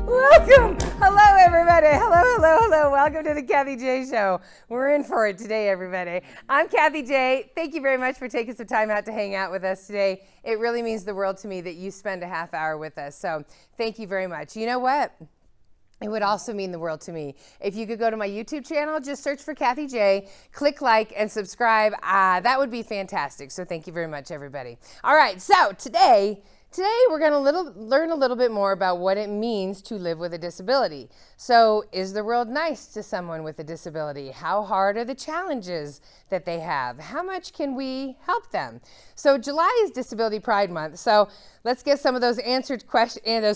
Welcome. Hello, everybody. Hello. Welcome to the Kathie J Show. We're in for it today, everybody. I'm Kathie J. Thank you very much for taking some time out to hang out with us today. It really means the world to me that you spend a half hour with us. So thank you very much. You know what? It would also mean the world to me if you could go to my YouTube channel, just search for Kathie J, click like and subscribe. That would be fantastic. So thank you very much, everybody. All right, so today we're going to learn a little bit more about what it means to live with a disability. So is the world nice to someone with a disability? How hard are the challenges that they have? How much can we help them? So July is Disability Pride Month. So let's get some of those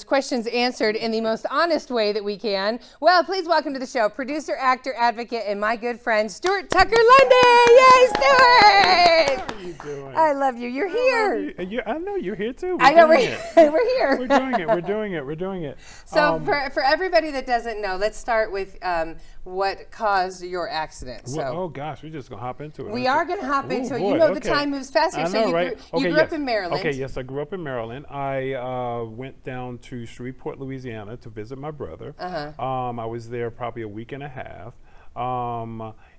questions answered in the most honest way that we can. Well, please welcome to the show, producer, actor, advocate, and my good friend, Stewart Tucker Lundy. Yay, Stewart! How are you doing? I love you. You're here. I know you're here too. I know we're here. We're doing it. So for everybody that doesn't know, let's start with what caused your accident. So oh gosh, we're just gonna hop into it. we are going to hop into it. Boy, You know, okay. the time moves faster. I So know, you right? grew up in Maryland. Okay, yes, I grew up in Maryland. I went down to Shreveport, Louisiana to visit my brother. I was there probably a week and a half.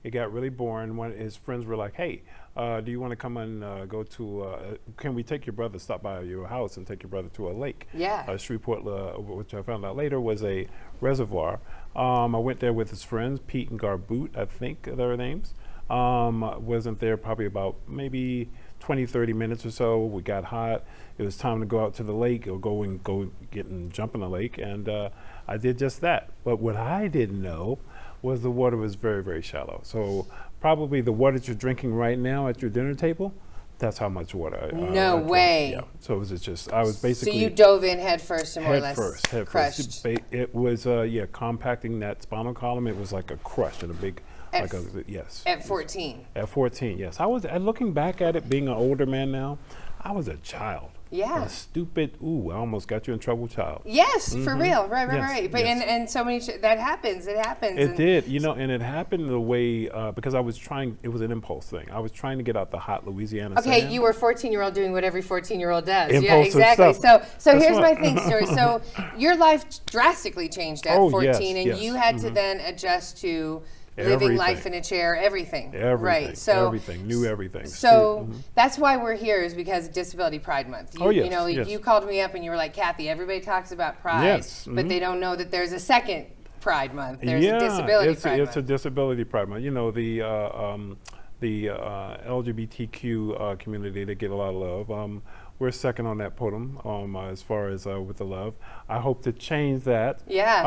It got really boring. One of his friends were like, "Hey, do you want to come and go to? Can we take your brother, stop by your house, and take your brother to a lake?" Yeah. Shreveport, which I found out later was a reservoir. I went there with his friends, Pete and Garboot, I think their names. Wasn't there probably about maybe 20, 30 minutes or so. We got hot. It was time to go out to the lake or go get and jump in the lake, and I did just that. But what I didn't know was the water was very, very shallow. So probably the water that you're drinking right now at your dinner table, that's how much water I No way. Yeah. So it was just, I was basically. So you dove in head first and more or less head crushed. first. It was, compacting that spinal column. It was like a crush and a big, yes. At 14. At 14, yes. Looking back at it, being an older man now, I was a child. Yeah. A stupid, I almost got you in trouble child. Yes, for real. Right. Yes, But yes. and so many, that happens. It happens. It did, and it happened the way, because I was trying, it was an impulse thing. I was trying to get out the hot Louisiana Okay, sand. you were a 14-year-old doing what every 14-year-old does. Impulsive Yeah, exactly. stuff. So here's my thing, Stuart. So your life drastically changed at 14, and yes. you had to then adjust to living life in a chair, everything. Right. So everything, knew everything. So that's why we're here, is because Disability Pride Month. Yes. You called me up and you were like, Kathie, everybody talks about Pride, but they don't know that there's a second Pride Month. There's a Disability Pride Month. It's a Disability Pride Month. The LGBTQ community, they get a lot of love. We're second on that podium as far as with the love. I hope to change that. Yeah.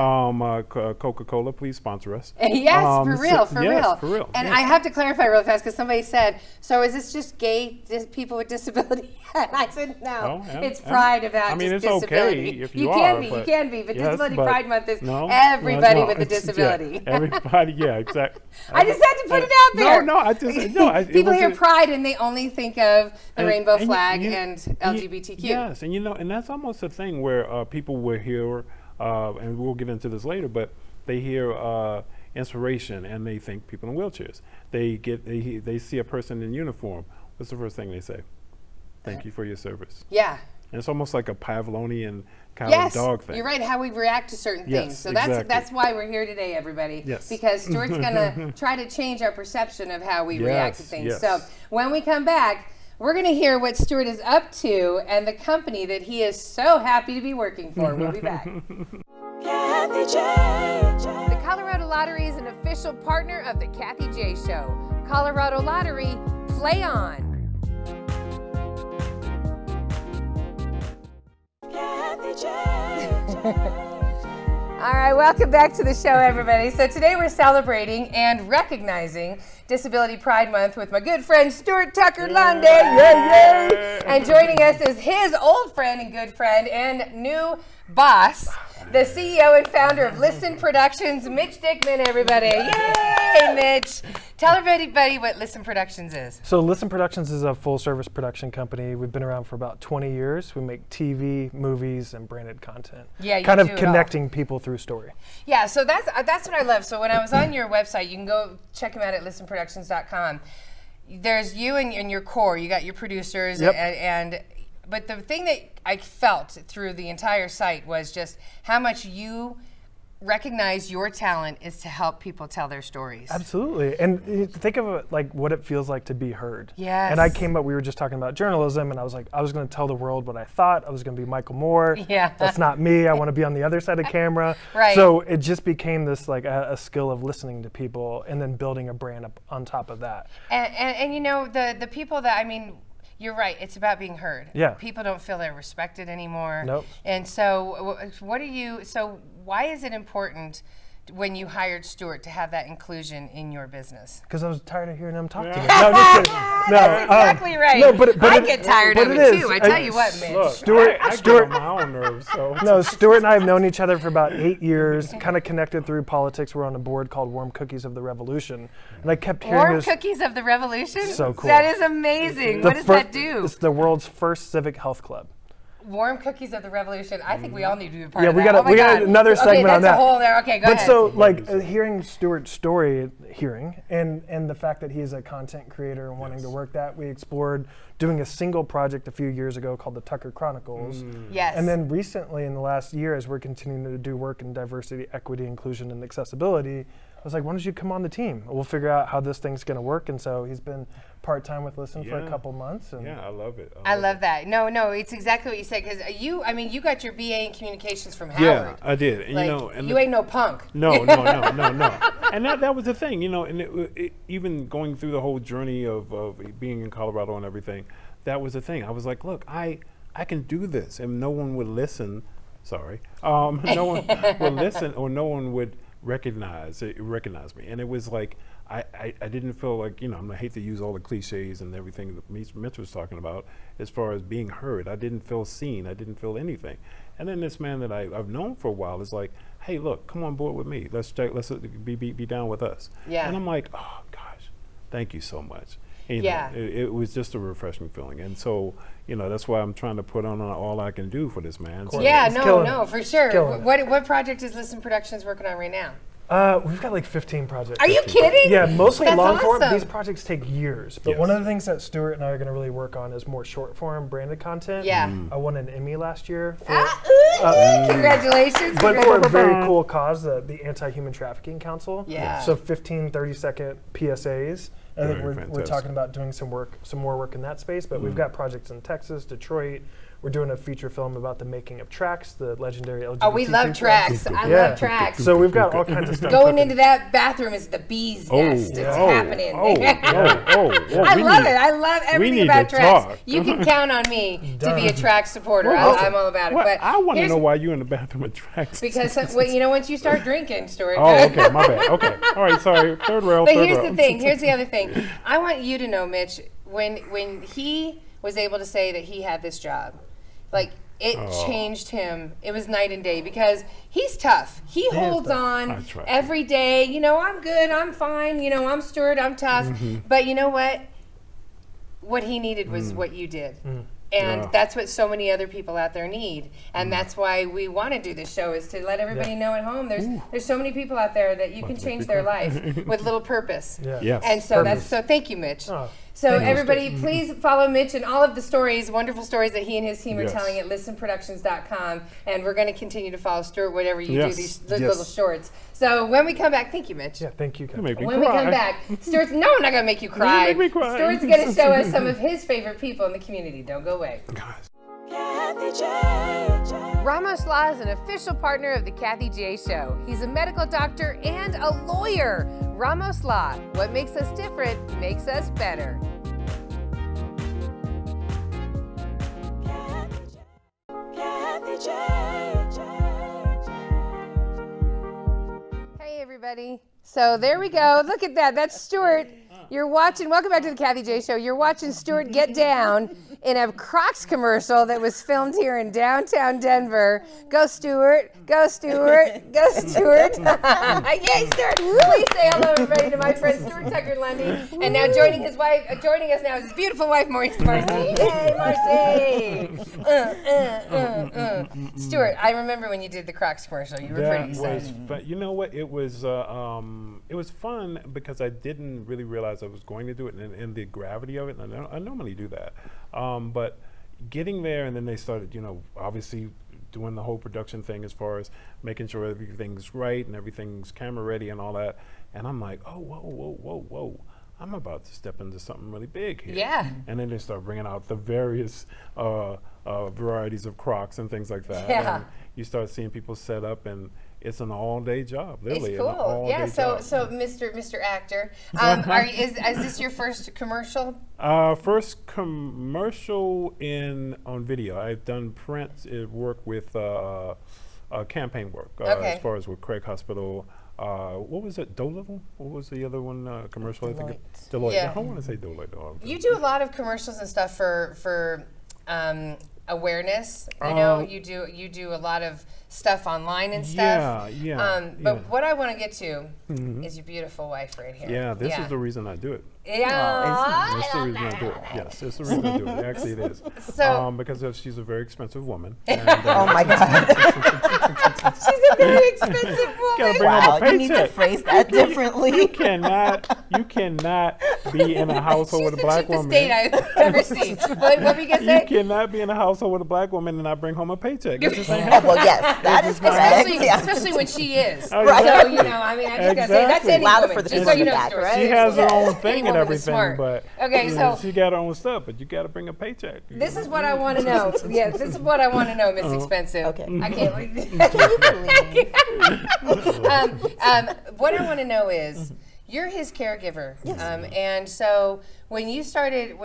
Coca-Cola, please sponsor us. Yes, for real. And yes. I have to clarify real fast, because somebody said, so is this just gay people with disability? And I said, no, it's pride about just disability. Okay if you can be, but yes, Disability Pride Month is everybody with a disability. Yeah, everybody, exactly. I just had to put it out there. People hear Pride and they only think of the rainbow flag and LGBTQ. Yes, and that's almost a thing where people will hear, and we'll get into this later, but they hear inspiration and they think people in wheelchairs. They see a person in uniform. What's the first thing they say? Thank you for your service. Yeah. And it's almost like a Pavlovian kind of dog thing. You're right, how we react to certain things. So that's why we're here today, everybody. Yes. Because Stuart's going to try to change our perception of how we react to things. Yes. So when we come back, we're going to hear what Stewart is up to and the company that he is so happy to be working for. We'll be back. Kathie J. The Colorado Lottery is an official partner of the Kathie J Show. Colorado Lottery, play on. All right, welcome back to the show, everybody. So today we're celebrating and recognizing Disability Pride Month with my good friend Stewart Tucker Lundy. Yay! And joining us is his old friend and good friend and new boss, the CEO and founder of Listen Productions, Mitch Dickman, everybody. Yay, Mitch. Tell everybody what Listen Productions is. So Listen Productions is a full-service production company. We've been around for about 20 years. We make TV, movies, and branded content. Yeah, you kind do of connecting people through story. Yeah, so that's what I love. So when I was on your website, you can go check them out at listenproductions.com. There's you and your core. You got your producers and but the thing that I felt through the entire site was just how much you recognize your talent is to help people tell their stories. Absolutely. And think of it like what it feels like to be heard. Yes. And I came up, we were just talking about journalism, and I was like, I was going to tell the world what I thought. I was going to be Michael Moore. Yeah. That's not me. I want to be on the other side of camera. Right. So it just became this like a skill of listening to people and then building a brand up on top of that. And you know, the people that, I mean, you're right. It's about being heard. Yeah. People don't feel they're respected anymore. Nope. And so, why is it important when you hired Stewart to have that inclusion in your business? Because I was tired of hearing him talk to me. No, just kidding. No, That's exactly right. No, but I get tired of it too. I tell you what, Mitch. Look, Stuart- I get on my own nerves. So No, Stuart and I have known each other for about 8 years, kind of connected through politics. We're on a board called Warm Cookies of the Revolution. And I kept hearing Warm this. Cookies of the Revolution? So cool. That is amazing. What does that do? It's the world's first civic health club. Warm Cookies of the Revolution. I think we all need to be a part Yeah, of we that. got Oh my we got God. another segment okay, on that's that. a whole there. Okay, go But ahead. so, like, hearing Stuart's story, and the fact that he's a content creator and wanting to work that, we explored doing a single project a few years ago called the Tucker Chronicles. Yes. And then recently, in the last year, as we're continuing to do work in diversity, equity, inclusion, and accessibility, I was like, why don't you come on the team? We'll figure out how this thing's going to work. And so he's been part-time with Listen for a Yeah. couple months. And yeah, I love it. I love that. No, it's exactly what you said. Because you got your BA in communications from Yeah, Howard. I did. And, Like, you know, and you ain't no punk. No. And that was the thing, you know, and even going through the whole journey of being in Colorado and everything, that was the thing. I was like, look, I can do this, and no one would listen. Sorry, no one would listen, or no one would recognize me. And it was like I didn't feel like, you know, I hate to use all the cliches and everything that Mitch was talking about as far as being heard. I didn't feel seen. I didn't feel anything. And then this man that I've known for a while is like, hey, look, come on board with me. Let's be down with us. Yeah. And I'm like, oh gosh, thank you so much. And, you Yeah. know, it was just a refreshing feeling. And so, you know, that's why I'm trying to put on all I can do for this man. So, Yeah, He's killing no, it. for sure. Killing it. What project is Listen Productions working on right now? we've got like 15 projects. Are you kidding? Yeah, mostly That's long form. awesome. These projects take years. But Yes. one of the things that Stuart and I are going to really work on is more short form branded content. Yeah. I won an Emmy last year for, Congratulations. but for a very cool cause, the Anti-Human Trafficking Council. Yeah. So 15 30-second PSAs. I think Very we're fantastic. talking about doing some more work in that space. But we've got projects in Texas, Detroit. We're doing a feature film about the making of Tracks, the legendary LGBT. Oh, we love Tracks. I Yeah. love Tracks. So we've got all kinds of stuff. Going cooking. into that bathroom is the bee's nest. It's happening. Oh, I love it. I love everything need about to Tracks. talk. You can count on me to be a Tracks supporter. Well, I'm all about it. What? But I want to here's- know why you in the bathroom at Tracks. because you know, once you start drinking, Stuart. Oh, okay, my bad. Okay, all right, sorry. Third rail. But third here's rail. the thing. Here's the other thing. I want you to know, Mitch, when he was able to say that he had this job, like it changed him. It was night and day because he's tough. He holds on That's right. every day. You know, I'm good. I'm fine. You know, I'm Stuart. I'm tough. Mm-hmm. But you know what? What he needed was what you did. And Yeah. that's what so many other people out there need. And that's why we want to do this show, is to let everybody know at home there's so many people out there that you can change their life with little purpose. Yeah. Yes. And so Purpose. thank you, Mitch. Oh, So thank you, everybody, please follow Mitch and all of the stories, wonderful stories that he and his team are Yes. telling at listenproductions.com. And we're going to continue to follow Stuart, whatever you Yes. do, these Yes. little shorts. So when we come back, thank you, Mitch. Yeah, thank you. You Kathie. make me When we cry. come back, Stuart's, no, I'm not going to make you cry. make me cry. Stuart's going to show us some of his favorite people in the community. Don't go away. Guys. Ramos Law is an official partner of the Kathie J Show. He's a medical doctor and a lawyer. Ramos Law, what makes us different makes us better. Hey everybody. So there we go. Look at that. That's Stuart. You're watching, welcome back to the Kathie J Show. You're watching Stuart get down in a Crocs commercial that was filmed here in downtown Denver. Go Stuart, go Stuart, go Stuart. Yay, Stuart. Please say hello everybody to my friend Stewart Tucker Lundy. And now joining us now is his beautiful wife, Marcy. Yay, Marcy. Stuart, I remember when you did the Crocs commercial. You were pretty That excited. was fun. You know what? It was fun because I didn't really realize I was going to do it and the gravity of it. And I normally do that, but getting there, and then they started, obviously doing the whole production thing as far as making sure everything's right and everything's camera ready and all that. And I'm like, oh, whoa. I'm about to step into something really big here. Yeah. And then they start bringing out the various varieties of Crocs and things like that. Yeah. And you start seeing people set up, and it's an all-day job, literally. It's cool. An all-day Yeah. job. So Mr. Actor, is this your first commercial? First commercial on video. I've done print work with campaign work, Okay. as far as with Craig Hospital. What was it? Dolittle? What was the other one commercial? I think Deloitte. Yeah. I don't want to say Deloitte though. You do a lot of commercials and stuff for awareness. You do a lot of stuff online and stuff. Yeah. But what I want to get to is your beautiful wife right here. Yeah, this is the reason I do it. Yeah. That's the reason I do it. Yes, it's the reason I do it. Actually, it is. So- because she's a very expensive woman. And, Oh my God. She's a very expensive gotta woman. bring home a Wow, you need to paycheck. phrase that differently. You cannot be in a household She's with a the black cheapest woman. date I've ever seen. What were you gonna You say? cannot be in a household with a black woman and not bring home a paycheck. It just ain't Oh, happening. well, yes, that is correct. Especially, Yeah. especially when she is. Oh, Right. So, I just gotta say, that's Exactly. any Louder woman. for the Just so you know, feedback, Stuart. right? She has her Yes. own Any thing and woman is everything, smart. but Okay, so she got her own stuff. But you got to bring a paycheck. this is what I want to know. Yeah, this is what I want to know, Miss Expensive. Okay. I can't wait. Can you believe? What I want to know is, you're his caregiver, and so when you started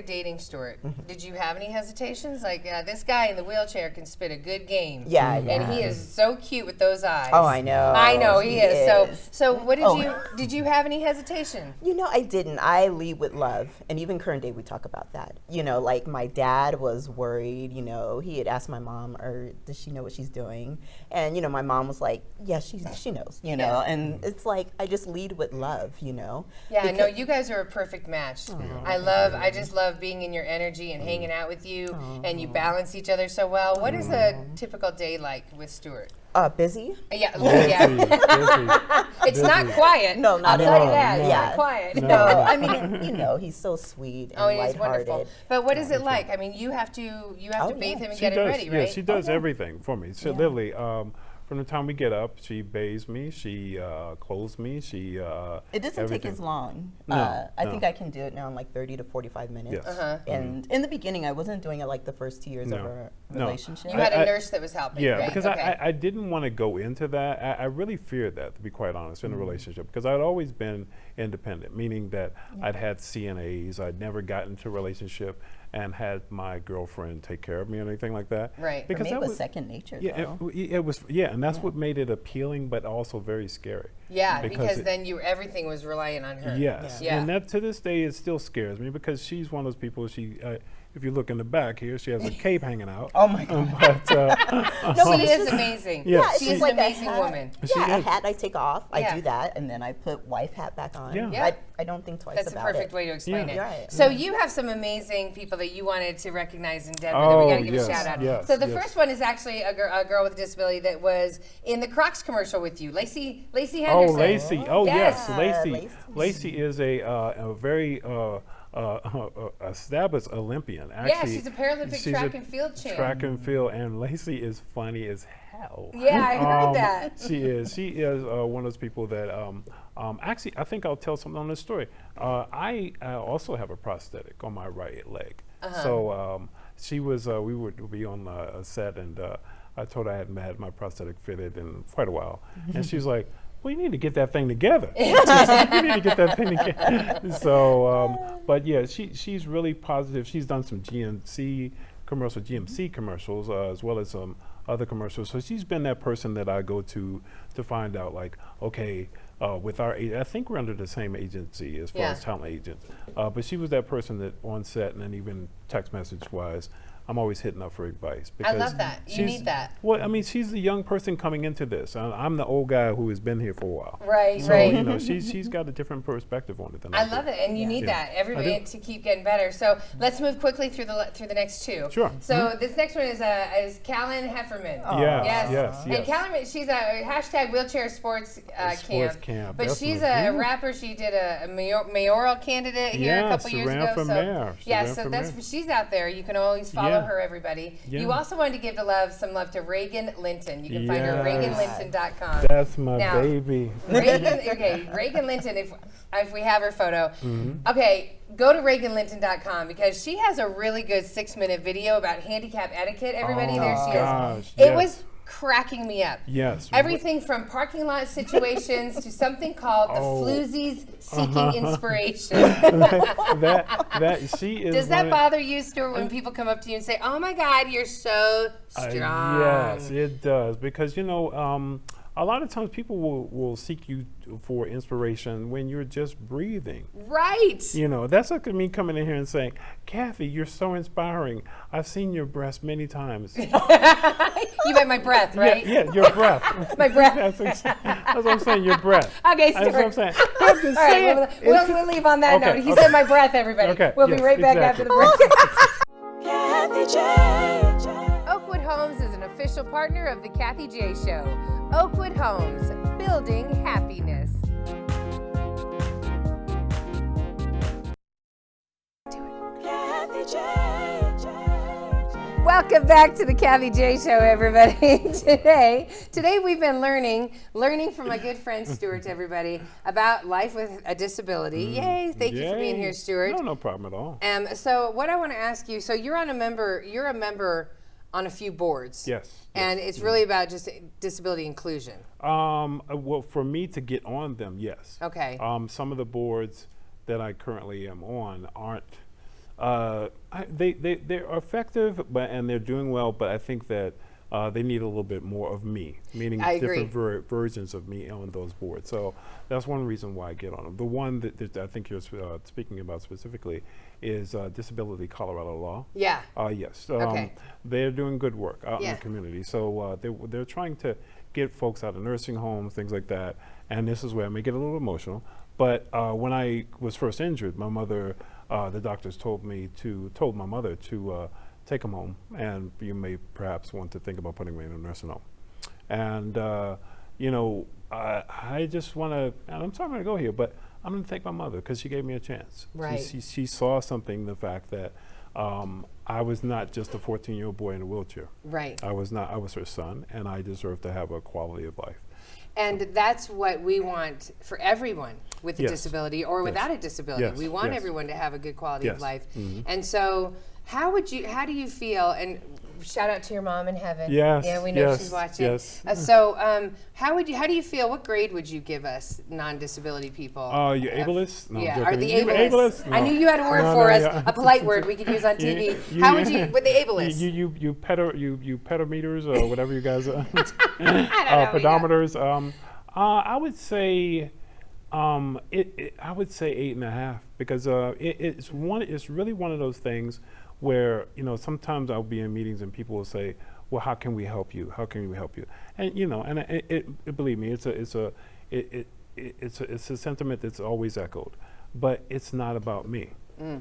dating Stewart, did you have any hesitations? Like this guy in the wheelchair can spit a good game, Yeah, and he is so cute with those eyes. Oh, I know. I know he is. So what Oh. did you have any hesitation? I didn't. I lead with love. And even current day, we talk about that. Like my dad was worried, he had asked my mom, or does she know what she's doing? And, my mom was like, yeah, she knows, and it's like, I just lead with love, Yeah, no, you guys are a perfect match. I just love being in your energy and hanging out with you, and you balance each other so well. What is a typical day like with Stewart? Busy? Yeah. Busy. It's not quiet. No, not I'll at tell you all. that. It's Yeah. not quiet. No, I mean, he's so sweet and Oh, he's lighthearted. wonderful. But what is it like? I mean, you have to bathe him and get him ready, right? Yeah, she does everything for me. So literally, from the time we get up, she bathes me, she clothes me, she It doesn't everything. take as long. No, I no. think I can do it now in like 30 to 45 minutes. Yes. And in the beginning, I wasn't doing it like the first 2 years of No. our No. relationship. You had a I- nurse that was helping. Yeah, right? because Okay. I didn't want to go into that. I really feared that, to be quite honest, in a relationship, because I'd always been independent, meaning that I'd had CNAs, I'd never gotten into a relationship and had my girlfriend take care of me or anything like that. Right. For Because me, that it was second nature. Yeah, though. it was. Yeah, and that's what made it appealing, but also very scary. Yeah, because it- then everything was relying on her. Yes, Yeah. and that to this day it still scares me because she's one of those people. If you look in the back here, she has a cape hanging out. Oh my God. But She but it's is just- amazing. Yeah, it's She's just an like a amazing hat. woman. She Yeah, a is. hat I take off. Yeah. I do that, and then I put wife hat back on. Yeah. Yeah. I don't think twice That's a about perfect it. way to explain Yeah. it. Right. So you have some amazing people that you wanted to recognize in Denver that we got to give yes, a shout out. yes, So the yes. first one is actually a girl with a disability that was in the Crocs commercial with you, Lacey Henderson. Oh, Lacey. Oh, yes, Yeah, Lacey. Lacey. Lacey is a very established Olympian. Actually, she's a Paralympic she's track a and field champ. Track and field, and Lacey is funny as hell. Yeah, I heard that. She is. She is one of those people that. Actually, I think I'll tell something on this story. I also have a prosthetic on my right leg. So she was. We would be on a set, and I told her I hadn't had my prosthetic fitted in quite a while, and she's like, well, you need to get that thing together. You need to get that thing together. So, but yeah, she's really positive. She's done some GMC commercials, as well as some other commercials. So she's been that person that I go to find out, like, okay, with our, I think we're under the same agency as far Yeah. as talent agents. But she was that person that on set and then even text message wise, I'm always hitting up for advice. I love that. You she's- need that. Well, I mean, she's the young person coming into this. I'm the old guy who has been here for a while. Right, So, right. you know, she's got a different perspective on it than I I do. love it, and you need Yeah. that I everybody do. to keep getting better. So let's move quickly through the next two. Sure. So this next one is Callan Hefferman. Yes. And Callan, she's a hashtag wheelchair sports camp, but she's definitely. a rapper. She did a mayoral candidate here a Yeah, couple she years ran ago. for So mayor. She yeah, ran so for that's mayor. she's out there. You can always follow follow her, everybody. Yeah. You also wanted to give some love to Reagan Linton. You can find her at Yes. reaganlinton.com. That's my Now, baby. Reagan Linton, if we have her photo. Okay, go to reaganlinton.com because she has a really good 6-minute video about handicap etiquette. Everybody, there she gosh, is. It yes. was cracking me up. Yes. Everything from parking lot situations to something called the floozies seeking inspiration. that she is. Does that bother you, Stuart, when people come up to you and say, "Oh my God, you're so strong"? Yes, it does, because a lot of times people will seek you for inspiration when you're just breathing. Right. That's like me coming in here and saying, "Kathie, you're so inspiring. I've seen your breast many times." You meant my breath, right? Yeah, your breath. My breath. That's what I'm saying, your breath. Okay, That's Stuart. what I'm saying. I'm just All saying, right, we'll leave on that Okay, note. He okay. said my breath, everybody. Okay, We'll be yes, right back exactly. after the break. Oakwood Homes is an official partner of the Kathie J Show. Oakwood Homes, building happiness. Welcome back to the Kathie J Show, everybody. Today we've been learning from my good friend Stewart, everybody, about life with a disability. Yay! Thank you for being here, Stewart. No problem at all. So what I want to ask you, so you're a member on a few boards. Yes. And it's really about just disability inclusion. Well, for me to get on them, yes. Okay. Some of the boards that I currently am on aren't. They're effective, and they're doing well, but I think that they need a little bit more of me, meaning different versions of me on those boards. So that's one reason why I get on them. The one that I think you're speaking about specifically is Disability Colorado Law. Yeah. Yes. Okay. They're doing good work out in Yeah. the community. So they're trying to get folks out of nursing homes, things like that. And this is where I may get a little emotional. But when I was first injured, my mother, the doctors told my mother to take him home, and you may perhaps want to think about putting me in a nursing home. And I just want to, and I'm sorry I'm going to go here, but I'm going to thank my mother because she gave me a chance. Right. She saw something, the fact that I was not just a 14-year-old boy in a wheelchair. Right. I was her son, and I deserve to have a quality of life. And that's what we want for everyone with a Yes. disability or without a disability. Yes. We want Yes. everyone to have a good quality of Yes. life. Mhm. And so how do you feel, and shout out to your mom in heaven. Yes, Yeah, we know yes, she's watching. yes. How do you feel, what grade would you give us non-disability people? You ableist? No, I'm Yeah, joking. are the You ableists? I No. knew you had a word No, for no, us, yeah. a polite word we could use on TV. How would you, with the ableists? You petameters or whatever you guys are. know, Pedometers. I would say, I would say 8.5 because it's really one of those things where sometimes I'll be in meetings and people will say, well, how can we help you? How can we help you? And believe me, it's a sentiment that's always echoed, but it's not about me.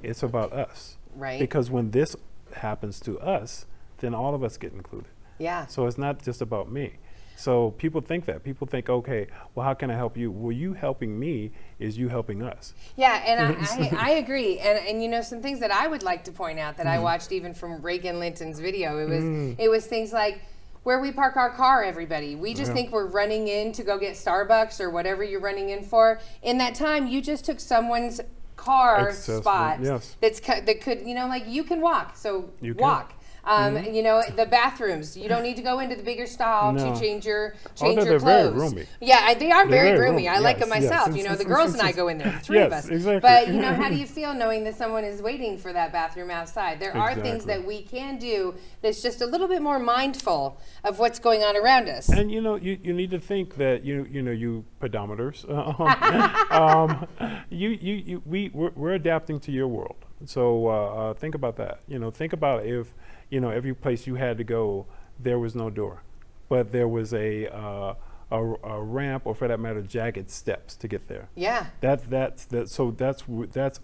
It's about us. Right. Because when this happens to us, then all of us get included. Yeah. So it's not just about me. So people think that. People think, okay, well, how can I help you? Well, you helping me is you helping us. Yeah, and I agree. And some things that I would like to point out that I watched even from Reagan Linton's video, it was things like where we park our car, everybody. We just think we're running in to go get Starbucks or whatever you're running in for. In that time, you just took someone's car spot that could, you can walk, so You can. walk. The bathrooms, you don't need to go into the bigger stall to change your clothes. They're very roomy. Yeah, they are very very roomy. roomy. I like Yes, them yes. myself. The girls and I go in there, the three of Yes, us. exactly. But how do you feel knowing that someone is waiting for that bathroom outside? There are things Exactly. that we can do that's just a little bit more mindful of what's going on around us. And you need to think that you pedometers, we're adapting to your world. So think about that. Think about if every place you had to go, there was no door, but there was a ramp, or for that matter, jagged steps to get there. Yeah. That's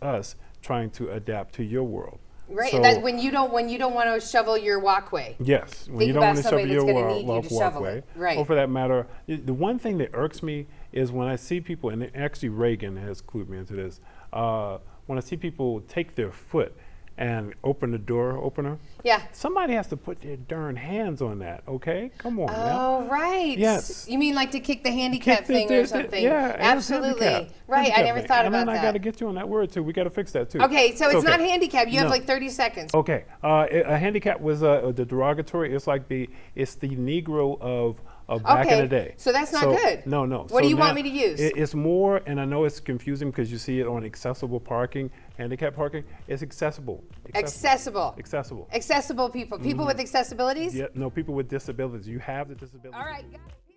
us trying to adapt to your world. Right, So, and that's when you don't want to shovel your walkway. yes, when Think you don't about want to shovel somebody your that's gonna need you to shovel walkway, it. Right. or for that matter, the one thing that irks me is when I see people, and actually Reagan has clued me into this, when I see people take their foot and open the door opener. Yeah. Somebody has to put their darn hands on that, okay? Come on, man. Oh, right. Yes. You mean like to kick the handicap Kick the- thing the- or the- something? yeah, Absolutely. handicap. Right. I Handicap never thing. thought And about then I that. got to get you on that word too. We got to fix that too. Okay, so it's not okay. handicap. You have No. like 30 seconds. Okay, a handicap was the derogatory. It's like it's the Negro of back in the day. So that's not good. No, no. What do you now want me to use? It's more, and I know it's confusing because you see it on accessible parking, handicap parking. It's accessible. Accessible. Accessible. Accessible people. People with accessibilities? Yeah, no, people with disabilities. You have the disability. All right. Got it.